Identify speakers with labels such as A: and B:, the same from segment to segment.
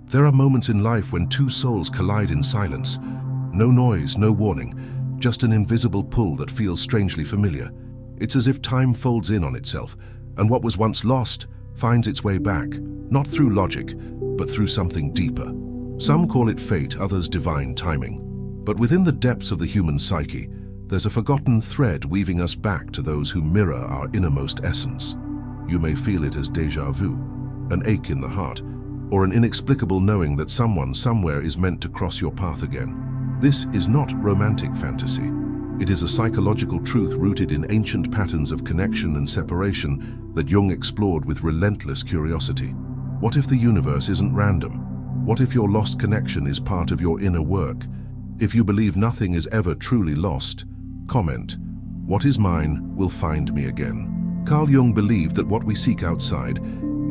A: There are moments in life when two souls collide in silence. No noise, no warning, just an invisible pull that feels strangely familiar. It's as if time folds in on itself, and what was once lost finds its way back, not through logic, but through something deeper. Some call it fate, others divine timing. But within the depths of the human psyche, there's a forgotten thread weaving us back to those who mirror our innermost essence. You may feel it as déjà vu, an ache in the heart, or an inexplicable knowing that someone somewhere is meant to cross your path again. This is not romantic fantasy. It is a psychological truth rooted in ancient patterns of connection and separation that Jung explored with relentless curiosity. What if the universe isn't random? What if your lost connection is part of your inner work? If you believe nothing is ever truly lost, comment, "What is mine will find me again." Carl Jung believed that what we seek outside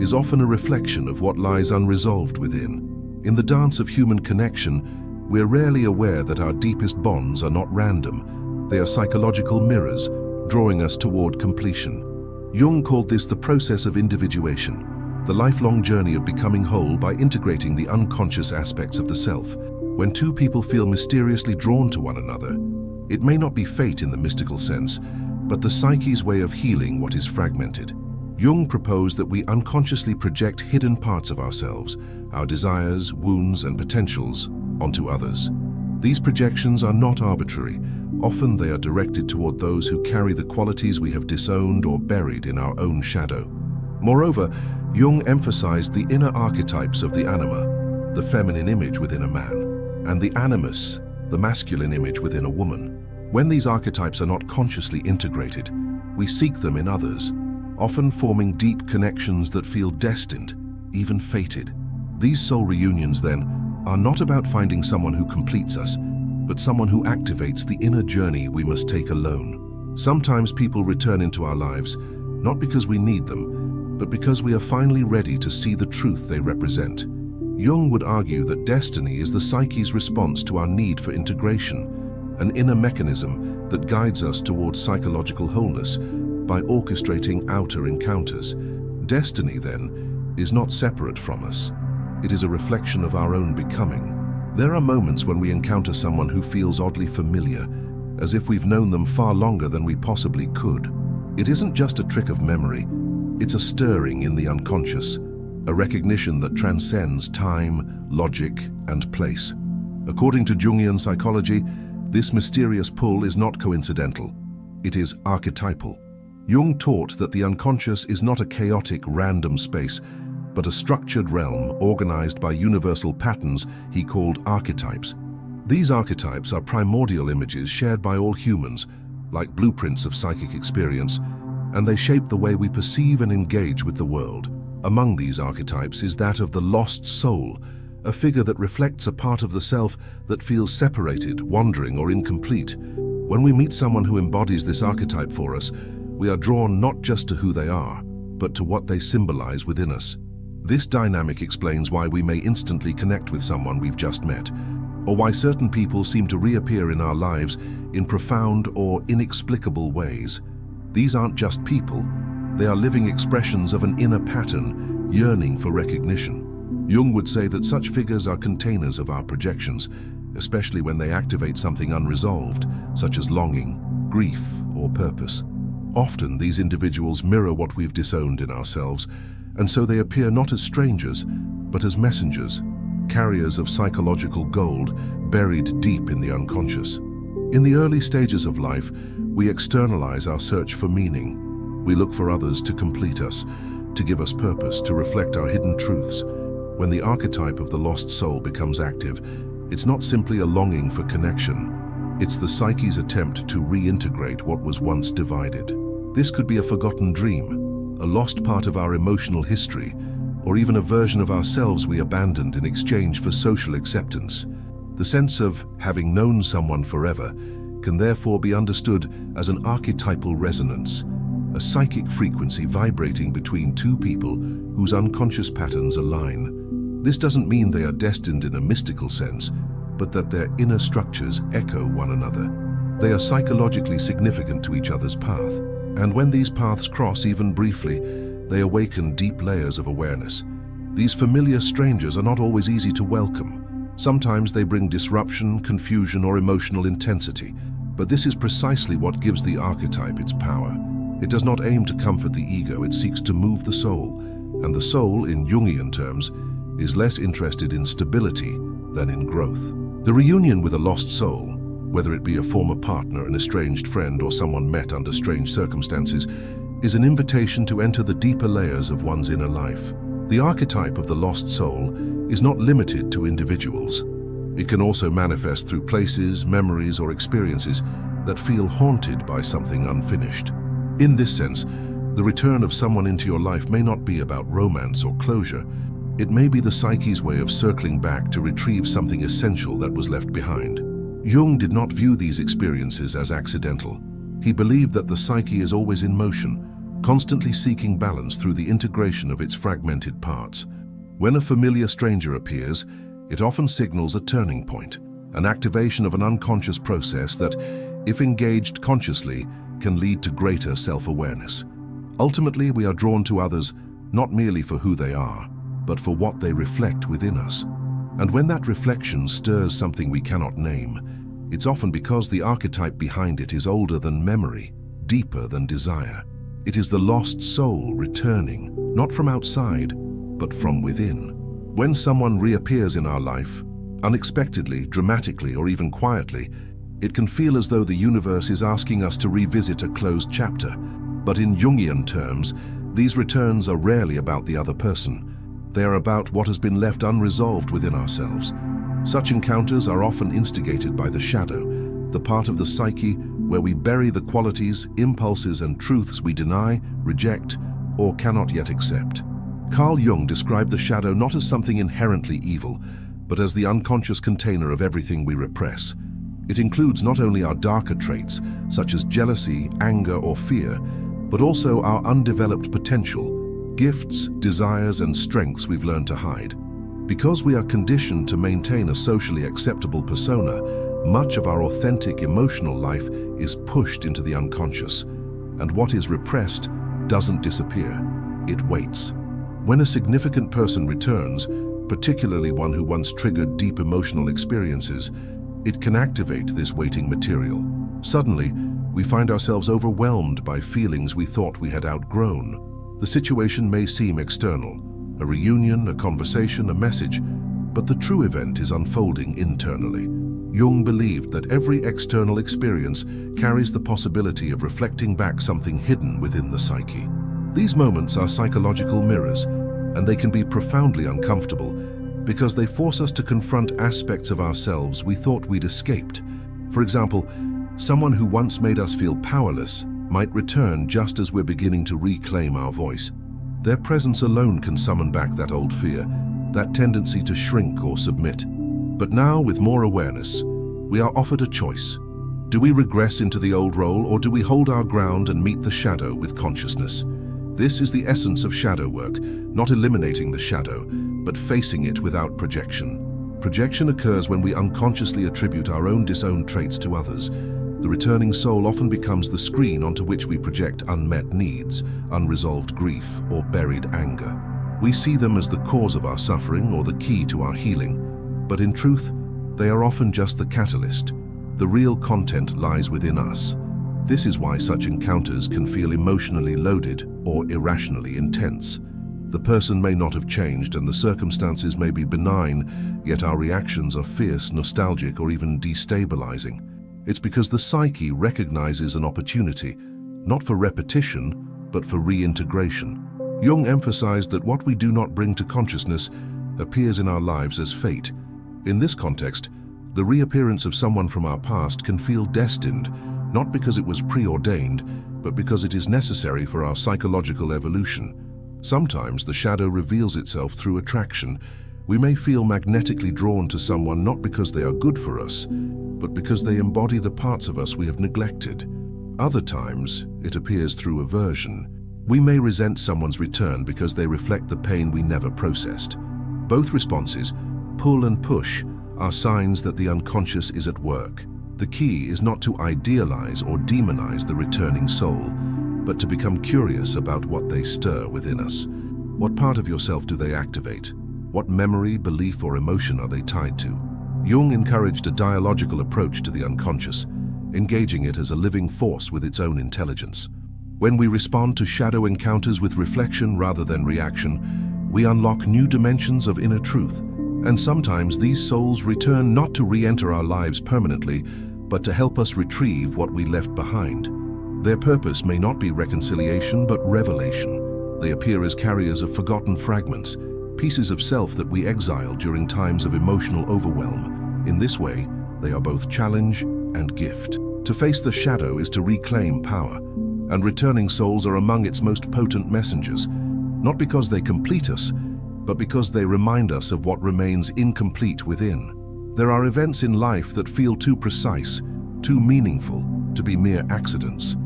A: is often a reflection of what lies unresolved within. In the dance of human connection, we're rarely aware that our deepest bonds are not random. They are psychological mirrors, drawing us toward completion. Jung called this the process of individuation, the lifelong journey of becoming whole by integrating the unconscious aspects of the self. When two people feel mysteriously drawn to one another, it may not be fate in the mystical sense, but the psyche's way of healing what is fragmented. Jung proposed that we unconsciously project hidden parts of ourselves, our desires, wounds, and potentials, onto others. These projections are not arbitrary. Often they are directed toward those who carry the qualities we have disowned or buried in our own shadow. Moreover, Jung emphasized the inner archetypes of the anima, the feminine image within a man, and the animus, the masculine image within a woman. When these archetypes are not consciously integrated, we seek them in others, often forming deep connections that feel destined, even fated. These soul reunions, then, are not about finding someone who completes us, but someone who activates the inner journey we must take alone. Sometimes people return into our lives, not because we need them, but because we are finally ready to see the truth they represent. Jung would argue that destiny is the psyche's response to our need for integration, an inner mechanism that guides us towards psychological wholeness by orchestrating outer encounters. Destiny, then, is not separate from us. It is a reflection of our own becoming. There are moments when we encounter someone who feels oddly familiar, as if we've known them far longer than we possibly could. It isn't just a trick of memory, it's a stirring in the unconscious, a recognition that transcends time, logic, and place. According to Jungian psychology, this mysterious pull is not coincidental. It is archetypal. Jung taught that the unconscious is not a chaotic, random space, but a structured realm organized by universal patterns he called archetypes. These archetypes are primordial images shared by all humans, like blueprints of psychic experience, and they shape the way we perceive and engage with the world. Among these archetypes is that of the lost soul, a figure that reflects a part of the self that feels separated, wandering, or incomplete. When we meet someone who embodies this archetype for us, we are drawn not just to who they are, but to what they symbolize within us. This dynamic explains why we may instantly connect with someone we've just met, or why certain people seem to reappear in our lives in profound or inexplicable ways. These aren't just people, they are living expressions of an inner pattern yearning for recognition. Jung would say that such figures are containers of our projections, especially when they activate something unresolved, such as longing, grief, or purpose. Often these individuals mirror what we've disowned in ourselves, and so they appear not as strangers, but as messengers, carriers of psychological gold buried deep in the unconscious. In the early stages of life, we externalize our search for meaning. We look for others to complete us, to give us purpose, to reflect our hidden truths. When the archetype of the lost soul becomes active, it's not simply a longing for connection. It's the psyche's attempt to reintegrate what was once divided. This could be a forgotten dream, a lost part of our emotional history, or even a version of ourselves we abandoned in exchange for social acceptance. The sense of having known someone forever can therefore be understood as an archetypal resonance, a psychic frequency vibrating between two people whose unconscious patterns align. This doesn't mean they are destined in a mystical sense, but that their inner structures echo one another. They are psychologically significant to each other's path, and when these paths cross even briefly, they awaken deep layers of awareness. These familiar strangers are not always easy to welcome. Sometimes they bring disruption, confusion, or emotional intensity. But this is precisely what gives the archetype its power. It does not aim to comfort the ego, it seeks to move the soul. And the soul, in Jungian terms, is less interested in stability than in growth. The reunion with a lost soul, whether it be a former partner, an estranged friend, or someone met under strange circumstances, is an invitation to enter the deeper layers of one's inner life. The archetype of the lost soul is not limited to individuals. It can also manifest through places, memories, or experiences that feel haunted by something unfinished. In this sense, the return of someone into your life may not be about romance or closure. It may be the psyche's way of circling back to retrieve something essential that was left behind. Jung did not view these experiences as accidental. He believed that the psyche is always in motion, constantly seeking balance through the integration of its fragmented parts. When a familiar stranger appears, it often signals a turning point, an activation of an unconscious process that, if engaged consciously, can lead to greater self-awareness. Ultimately, we are drawn to others not merely for who they are, but for what they reflect within us. And when that reflection stirs something we cannot name, it's often because the archetype behind it is older than memory, deeper than desire. It is the lost soul returning, not from outside, but from within. When someone reappears in our life, unexpectedly, dramatically, or even quietly, it can feel as though the universe is asking us to revisit a closed chapter. But in Jungian terms, these returns are rarely about the other person. They are about what has been left unresolved within ourselves. Such encounters are often instigated by the shadow, the part of the psyche where we bury the qualities, impulses, and truths we deny, reject, or cannot yet accept. Carl Jung described the shadow not as something inherently evil, but as the unconscious container of everything we repress. It includes not only our darker traits, such as jealousy, anger, or fear, but also our undeveloped potential, gifts, desires, and strengths we've learned to hide. Because we are conditioned to maintain a socially acceptable persona, much of our authentic emotional life is pushed into the unconscious. And what is repressed doesn't disappear, it waits. When a significant person returns, particularly one who once triggered deep emotional experiences, it can activate this waiting material. Suddenly, we find ourselves overwhelmed by feelings we thought we had outgrown. The situation may seem external, a reunion, a conversation, a message, but the true event is unfolding internally. Jung believed that every external experience carries the possibility of reflecting back something hidden within the psyche. These moments are psychological mirrors, and they can be profoundly uncomfortable because they force us to confront aspects of ourselves we thought we'd escaped. For example, someone who once made us feel powerless might return just as we're beginning to reclaim our voice. Their presence alone can summon back that old fear, that tendency to shrink or submit. But now, with more awareness, we are offered a choice. Do we regress into the old role, or do we hold our ground and meet the shadow with consciousness? This is the essence of shadow work, not eliminating the shadow, but facing it without projection. Projection occurs when we unconsciously attribute our own disowned traits to others. The returning soul often becomes the screen onto which we project unmet needs, unresolved grief, or buried anger. We see them as the cause of our suffering or the key to our healing, but in truth, they are often just the catalyst. The real content lies within us. This is why such encounters can feel emotionally loaded or irrationally intense. The person may not have changed and the circumstances may be benign, yet our reactions are fierce, nostalgic, or even destabilizing. It's because the psyche recognizes an opportunity, not for repetition, but for reintegration. Jung emphasized that what we do not bring to consciousness appears in our lives as fate. In this context, the reappearance of someone from our past can feel destined, not because it was preordained, but because it is necessary for our psychological evolution. Sometimes the shadow reveals itself through attraction. We may feel magnetically drawn to someone not because they are good for us, but because they embody the parts of us we have neglected. Other times, it appears through aversion. We may resent someone's return because they reflect the pain we never processed. Both responses, pull and push, are signs that the unconscious is at work. The key is not to idealize or demonize the returning soul, but to become curious about what they stir within us. What part of yourself do they activate? What memory, belief, or emotion are they tied to? Jung encouraged a dialogical approach to the unconscious, engaging it as a living force with its own intelligence. When we respond to shadow encounters with reflection rather than reaction, we unlock new dimensions of inner truth. And sometimes these souls return not to re-enter our lives permanently, but to help us retrieve what we left behind. Their purpose may not be reconciliation, but revelation. They appear as carriers of forgotten fragments, pieces of self that we exile during times of emotional overwhelm. In this way, they are both challenge and gift. To face the shadow is to reclaim power, and returning souls are among its most potent messengers, not because they complete us, but because they remind us of what remains incomplete within. There are events in life that feel too precise, too meaningful, to be mere accidents.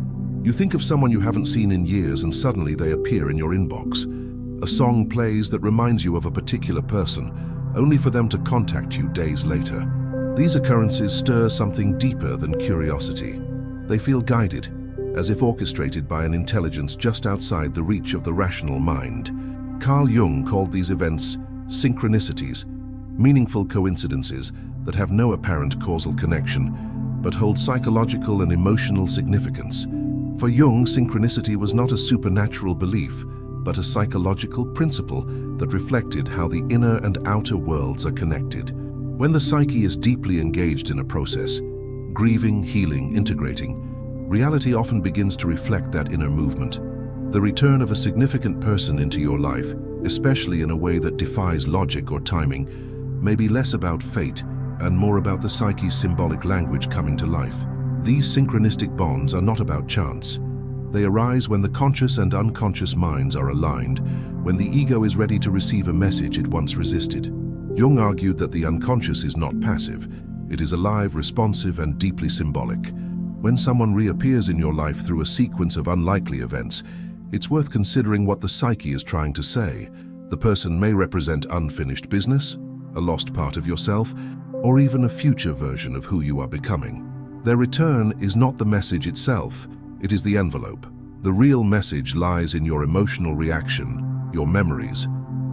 A: You think of someone you haven't seen in years and suddenly they appear in your inbox. A song plays that reminds you of a particular person, only for them to contact you days later. These occurrences stir something deeper than curiosity. They feel guided, as if orchestrated by an intelligence just outside the reach of the rational mind. Carl Jung called these events synchronicities, meaningful coincidences that have no apparent causal connection, but hold psychological and emotional significance. For Jung, synchronicity was not a supernatural belief, but a psychological principle that reflected how the inner and outer worlds are connected. When the psyche is deeply engaged in a process, grieving, healing, integrating, reality often begins to reflect that inner movement. The return of a significant person into your life, especially in a way that defies logic or timing, may be less about fate and more about the psyche's symbolic language coming to life. These synchronistic bonds are not about chance. They arise when the conscious and unconscious minds are aligned, when the ego is ready to receive a message it once resisted. Jung argued that the unconscious is not passive. It is alive, responsive, and deeply symbolic. When someone reappears in your life through a sequence of unlikely events, it's worth considering what the psyche is trying to say. The person may represent unfinished business, a lost part of yourself, or even a future version of who you are becoming. Their return is not the message itself, it is the envelope. The real message lies in your emotional reaction, your memories,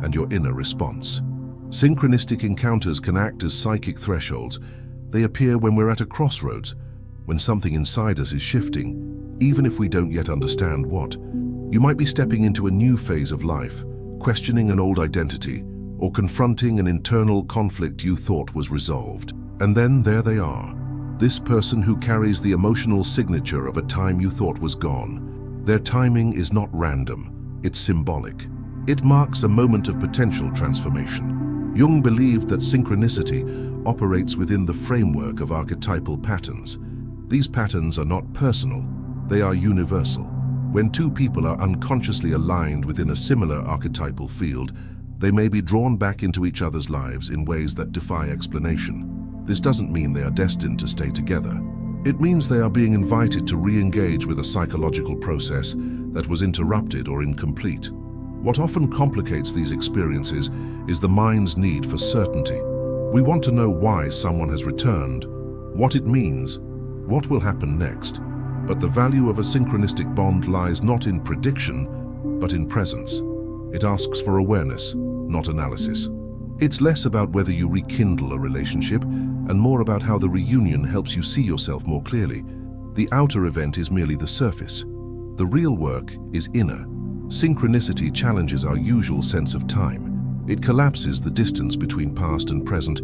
A: and your inner response. Synchronistic encounters can act as psychic thresholds. They appear when we're at a crossroads, when something inside us is shifting, even if we don't yet understand what. You might be stepping into a new phase of life, questioning an old identity, or confronting an internal conflict you thought was resolved. And then there they are, this person who carries the emotional signature of a time you thought was gone. Their timing is not random, it's symbolic. It marks a moment of potential transformation. Jung believed that synchronicity operates within the framework of archetypal patterns. These patterns are not personal, they are universal. When two people are unconsciously aligned within a similar archetypal field, they may be drawn back into each other's lives in ways that defy explanation. This doesn't mean they are destined to stay together. It means they are being invited to re-engage with a psychological process that was interrupted or incomplete. What often complicates these experiences is the mind's need for certainty. We want to know why someone has returned, what it means, what will happen next. But the value of a synchronistic bond lies not in prediction, but in presence. It asks for awareness, not analysis. It's less about whether you rekindle a relationship and more about how the reunion helps you see yourself more clearly. The outer event is merely the surface. The real work is inner. Synchronicity challenges our usual sense of time. It collapses the distance between past and present,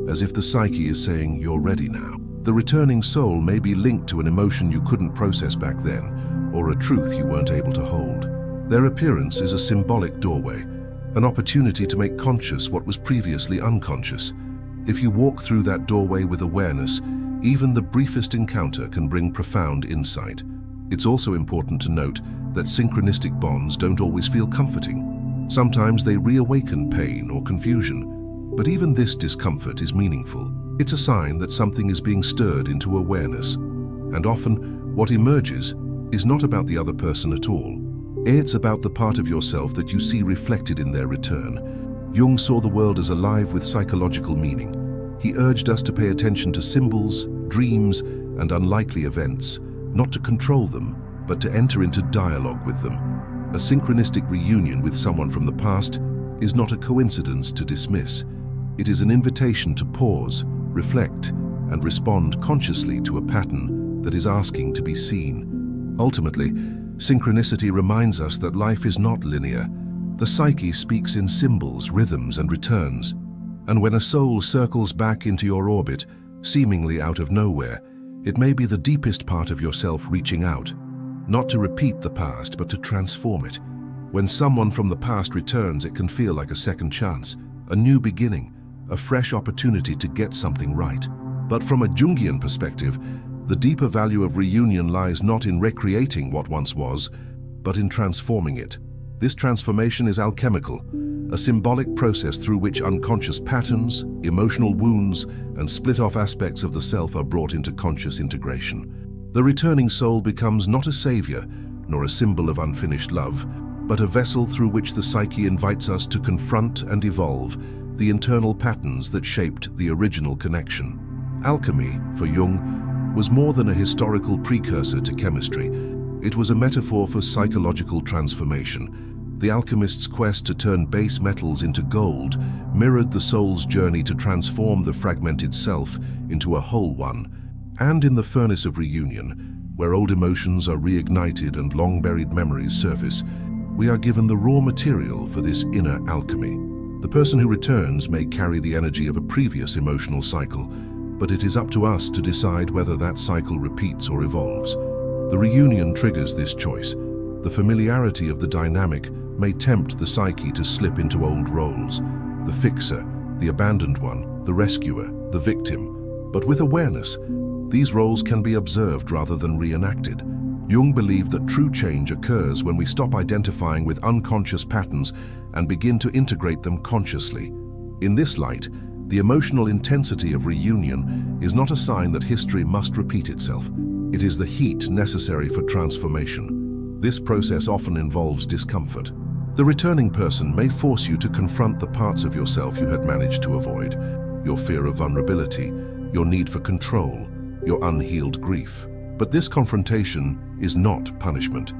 A: as if the psyche is saying, "You're ready now." The returning soul may be linked to an emotion you couldn't process back then, or a truth you weren't able to hold. Their appearance is a symbolic doorway, an opportunity to make conscious what was previously unconscious. If you walk through that doorway with awareness, even the briefest encounter can bring profound insight. It's also important to note that synchronistic bonds don't always feel comforting. Sometimes they reawaken pain or confusion, but even this discomfort is meaningful. It's a sign that something is being stirred into awareness, and often what emerges is not about the other person at all. It's about the part of yourself that you see reflected in their return. Jung saw the world as alive with psychological meaning. He urged us to pay attention to symbols, dreams, and unlikely events, not to control them, but to enter into dialogue with them. A synchronistic reunion with someone from the past is not a coincidence to dismiss. It is an invitation to pause, reflect, and respond consciously to a pattern that is asking to be seen. Ultimately, synchronicity reminds us that life is not linear. The psyche speaks in symbols, rhythms, and returns. And when a soul circles back into your orbit, seemingly out of nowhere, it may be the deepest part of yourself reaching out, not to repeat the past, but to transform it. When someone from the past returns, it can feel like a second chance, a new beginning, a fresh opportunity to get something right. But from a Jungian perspective, the deeper value of reunion lies not in recreating what once was, but in transforming it. This transformation is alchemical, a symbolic process through which unconscious patterns, emotional wounds, and split-off aspects of the self are brought into conscious integration. The returning soul becomes not a savior, nor a symbol of unfinished love, but a vessel through which the psyche invites us to confront and evolve the internal patterns that shaped the original connection. Alchemy, for Jung, was more than a historical precursor to chemistry. It was a metaphor for psychological transformation. The alchemist's quest to turn base metals into gold mirrored the soul's journey to transform the fragmented self into a whole one. And in the furnace of reunion, where old emotions are reignited and long-buried memories surface, we are given the raw material for this inner alchemy. The person who returns may carry the energy of a previous emotional cycle, but it is up to us to decide whether that cycle repeats or evolves. The reunion triggers this choice. The familiarity of the dynamic may tempt the psyche to slip into old roles: the fixer, the abandoned one, the rescuer, the victim. But with awareness, these roles can be observed rather than reenacted. Jung believed that true change occurs when we stop identifying with unconscious patterns and begin to integrate them consciously. In this light, the emotional intensity of reunion is not a sign that history must repeat itself. It is the heat necessary for transformation. This process often involves discomfort. The returning person may force you to confront the parts of yourself you had managed to avoid: your fear of vulnerability, your need for control, your unhealed grief. But this confrontation is not punishment.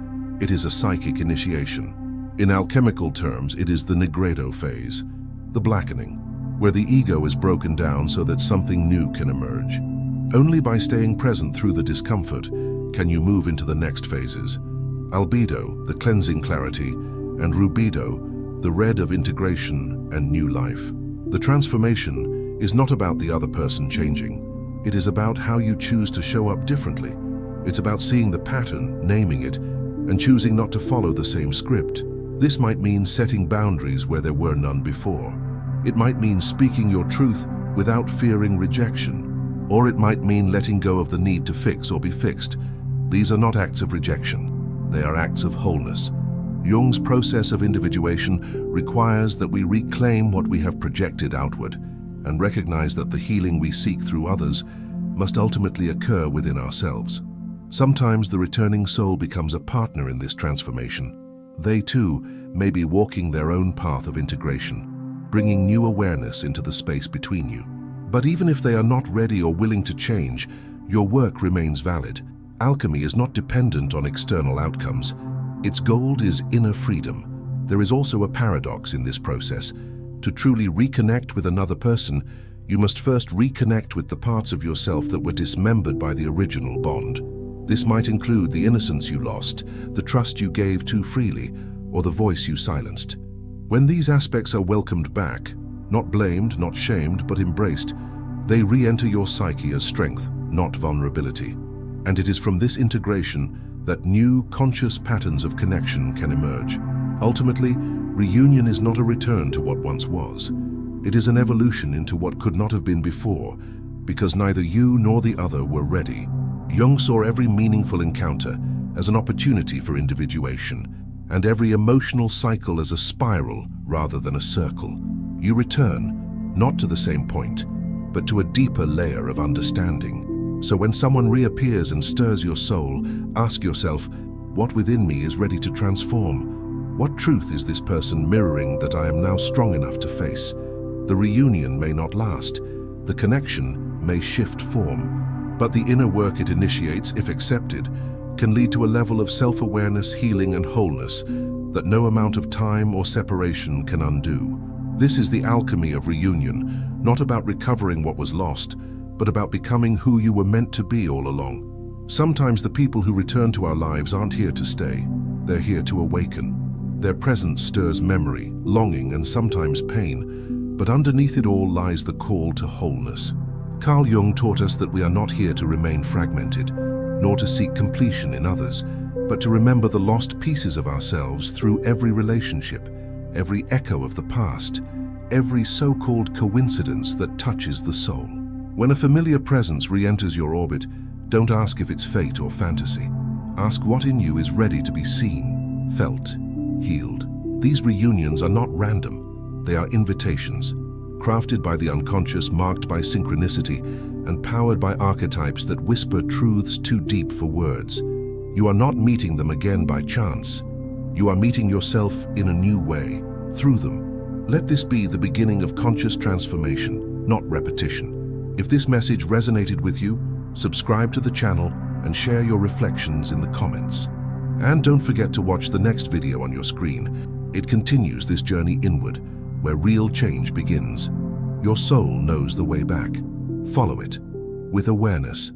A: It is a psychic initiation. In alchemical terms, it is the nigredo phase, the blackening, where the ego is broken down so that something new can emerge. Only by staying present through the discomfort can you move into the next phases: albedo, the cleansing clarity, and rubedo, the red of integration and new life. The transformation is not about the other person changing. It is about how you choose to show up differently. It's about seeing the pattern, naming it, and choosing not to follow the same script. This might mean setting boundaries where there were none before. It might mean speaking your truth without fearing rejection. Or it might mean letting go of the need to fix or be fixed. These are not acts of rejection. They are acts of wholeness. Jung's process of individuation requires that we reclaim what we have projected outward and recognize that the healing we seek through others must ultimately occur within ourselves. Sometimes the returning soul becomes a partner in this transformation. They too may be walking their own path of integration, bringing new awareness into the space between you. But even if they are not ready or willing to change, your work remains valid. Alchemy is not dependent on external outcomes. Its goal is inner freedom. There is also a paradox in this process. To truly reconnect with another person, you must first reconnect with the parts of yourself that were dismembered by the original bond. This might include the innocence you lost, the trust you gave too freely, or the voice you silenced. When these aspects are welcomed back, not blamed, not shamed, but embraced, they re-enter your psyche as strength, not vulnerability. And it is from this integration that new, conscious patterns of connection can emerge. Ultimately, reunion is not a return to what once was. It is an evolution into what could not have been before, because neither you nor the other were ready. Jung saw every meaningful encounter as an opportunity for individuation, and every emotional cycle as a spiral rather than a circle. You return, not to the same point, but to a deeper layer of understanding. So when someone reappears and stirs your soul, ask yourself, what within me is ready to transform? What truth is this person mirroring that I am now strong enough to face? The reunion may not last. The connection may shift form. But the inner work it initiates, if accepted, can lead to a level of self-awareness, healing, and wholeness that no amount of time or separation can undo. This is the alchemy of reunion, not about recovering what was lost, but about becoming who you were meant to be all along. Sometimes the people who return to our lives aren't here to stay, they're here to awaken. Their presence stirs memory, longing, and sometimes pain, but underneath it all lies the call to wholeness. Carl Jung taught us that we are not here to remain fragmented, nor to seek completion in others, but to remember the lost pieces of ourselves through every relationship, every echo of the past, every so-called coincidence that touches the soul. When a familiar presence re-enters your orbit, don't ask if it's fate or fantasy. Ask what in you is ready to be seen, felt, healed. These reunions are not random. They are invitations, crafted by the unconscious, marked by synchronicity, and powered by archetypes that whisper truths too deep for words. You are not meeting them again by chance. You are meeting yourself in a new way, through them. Let this be the beginning of conscious transformation, not repetition. If this message resonated with you, subscribe to the channel and share your reflections in the comments. And don't forget to watch the next video on your screen. It continues this journey inward, where real change begins. Your soul knows the way back. Follow it with awareness.